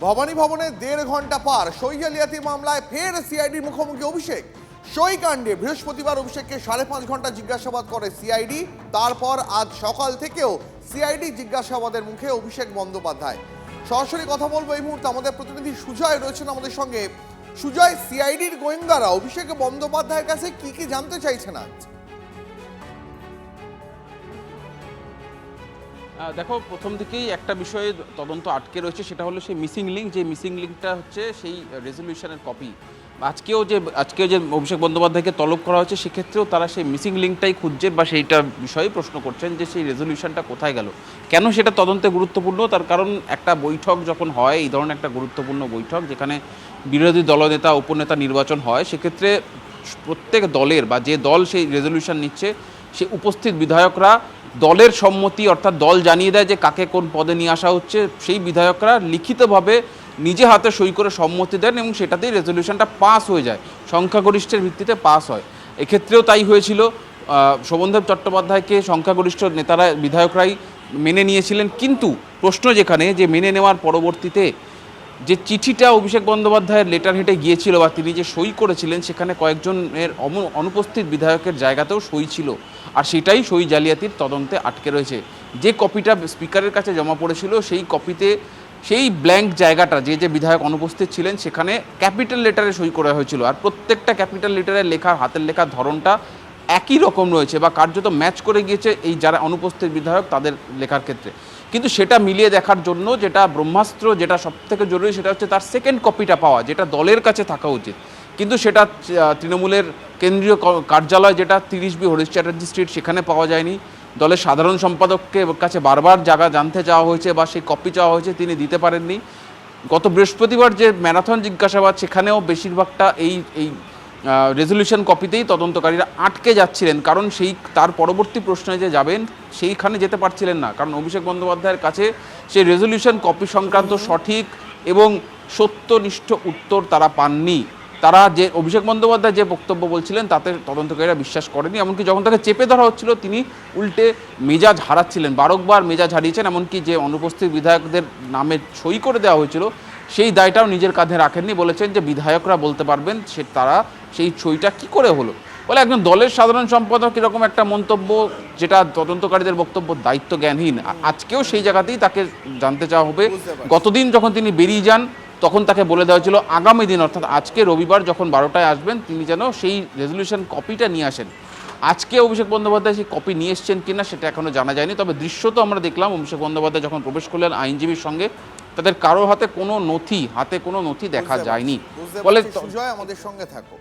ভবানী ভবনে 1.5 ঘন্টা পার সই জালিয়াতি মামলায় ফের সিআইডির মুখোমুখি অভিষেক। সই কাণ্ডে বৃহস্পতিবার অভিষেককে 5.5 ঘন্টা জিজ্ঞাসাবাদ করে সিআইডি। তারপর আজ সকাল থেকেও সিআইডি জিজ্ঞাসাবাদের মুখে অভিষেক বন্দ্যোপাধ্যায়। সরাসরি কথা বলবো এই মুহূর্তে আমাদের প্রতিনিধি সুজয় রয়েছেন আমাদের সঙ্গে। সুজয়, সিআইডির গোয়েন্দারা অভিষেক বন্দ্যোপাধ্যায়ের কাছে কি কি জানতে চাইছেন আজ? দেখো, প্রথম থেকেই একটা বিষয়ে তদন্ত আটকে রয়েছে, সেটা হলো সেই মিসিং লিঙ্ক। যে মিসিং লিঙ্কটা হচ্ছে সেই রেজলিউশনের কপি। আজকেও যে অভিষেক বন্দ্যোপাধ্যায়কে তলব করা হয়েছে, সেক্ষেত্রেও তারা সেই মিসিং লিঙ্কটাই খুঁজছে বা সেইটা বিষয়ে প্রশ্ন করছেন যে সেই রেজলিউশনটা কোথায় গেল, কেন সেটা তদন্তে গুরুত্বপূর্ণ। তার কারণ একটা বৈঠক যখন হয়, এই ধরনের একটা গুরুত্বপূর্ণ বৈঠক যেখানে বিরোধী দলনেতা উপনেতা নির্বাচন হয়, সেক্ষেত্রে প্রত্যেক দলের বা যে দল সেই রেজলিউশন নিচ্ছে সে উপস্থিত বিধায়করা দলের সম্মতি, অর্থাৎ দল জানিয়ে দেয় যে কাকে কোন পদে নিয়ে আসা হচ্ছে, সেই বিধায়করা লিখিতভাবে নিজে হাতে সই করে সম্মতি দেন এবং সেটাতেই রেজলিউশনটা পাস হয়ে যায়, সংখ্যাগরিষ্ঠের ভিত্তিতে পাস হয়। এক্ষেত্রেও তাই হয়েছিল। শোভনদেব চট্টোপাধ্যায়কে সংখ্যাগরিষ্ঠ নেতারা বিধায়করাই মেনে নিয়েছিলেন, কিন্তু প্রশ্ন যেখানে যে মেনে নেওয়ার পরবর্তীতে যে চিঠিটা অভিষেক বন্দ্যোপাধ্যায়ের লেটার হেডে গিয়েছিল বা তিনি যে সই করেছিলেন, সেখানে কয়েকজনের অনুপস্থিত বিধায়কের জায়গাতেও সই ছিল, আর সেটাই সই জালিয়াতির তদন্তে আটকে রয়েছে। যে কপিটা স্পিকারের কাছে জমা পড়েছিল, সেই কপিতে সেই ব্ল্যাঙ্ক জায়গাটা যে বিধায়ক অনুপস্থিত ছিলেন সেখানে ক্যাপিটাল লেটারে সই করা হয়েছিল, আর প্রত্যেকটা ক্যাপিটাল লেটারের লেখা, হাতের লেখার ধরনটা একই রকম রয়েছে বা কার্যত ম্যাচ করে গিয়েছে এই যারা অনুপস্থিত বিধায়ক তাদের লেখার ক্ষেত্রে। কিন্তু সেটা মিলিয়ে দেখার জন্য যেটা ব্রহ্মাস্ত্র, যেটা সবথেকে জরুরি, সেটা হচ্ছে তার সেকেন্ড কপিটা পাওয়া, যেটা দলের কাছে থাকা উচিত। কিন্তু সেটা তৃণমূলের কেন্দ্রীয় কার্যালয়, যেটা 30B হরিশ চ্যাটার্জি স্ট্রিট, সেখানে পাওয়া যায়নি। দলের সাধারণ সম্পাদককে কাছে বারবার জায়গা জানতে চাওয়া হয়েছে বা সেই কপি চাওয়া হয়েছে, তিনি দিতে পারেননি। গত বৃহস্পতিবার যে ম্যারাথন জিজ্ঞাসাবাদ, সেখানেও বেশিরভাগটা এই রেজলিউশন কপিতেই তদন্তকারীরা আটকে যাচ্ছিলেন, কারণ তার পরবর্তী প্রশ্নে যে যাবেন সেইখানে যেতে পারছিলেন না, কারণ অভিষেক বন্দ্যোপাধ্যায়ের কাছে সেই রেজলিউশন কপি সংক্রান্ত সঠিক এবং সত্যনিষ্ঠ উত্তর তারা পাননি। তারা যে অভিষেক বন্দ্যোপাধ্যায় যে বক্তব্য বলছিলেন তাতে তদন্তকারীরা বিশ্বাস করেনি। এমনকি যখন তাকে চেপে ধরা হচ্ছিল, তিনি উল্টে মেজাজ হারাচ্ছিলেন, বারংবার মেজাজ হারিয়েছেন। এমনকি যে অনুপস্থিত বিধায়কদের নামে সই করে দেওয়া হয়েছিল, সেই দায়টাও নিজের কাঁধে রাখেননি। বলেছেন যে বিধায়করা বলতে পারবেন তারা সেই সইটা কি করে হলো। বলে একজন দলের সাধারণ সম্পাদক এরকম একটা মন্তব্য, যেটা তদন্তকারীদের বক্তব্য দায়িত্ব জ্ঞানহীন। আজকেও সেই জায়গাতেই তাকে জানতে চাওয়া হবে। গতদিন যখন তিনি বেরিয়ে যান, তখন তাকে বলে দেওয়া হয়েছিল আগামী দিন, অর্থাৎ আজকে রবিবার যখন 12টায় আসবেন, তিনি যেন সেই রেজলিউশন কপিটা নিয়ে আসেন। আজকে অভিষেক বন্দ্যোপাধ্যায় সেই কপি নিয়ে এসছেন কিনা সেটা এখনও জানা যায়নি। তবে দৃশ্য তো আমরা দেখলাম, অভিষেক বন্দ্যোপাধ্যায় যখন প্রবেশ করলেন আইনজীবীর সঙ্গে, তাদের কারোর হাতে কোনো নথি দেখা যায়নি। বলে আমাদের সঙ্গে থাকো।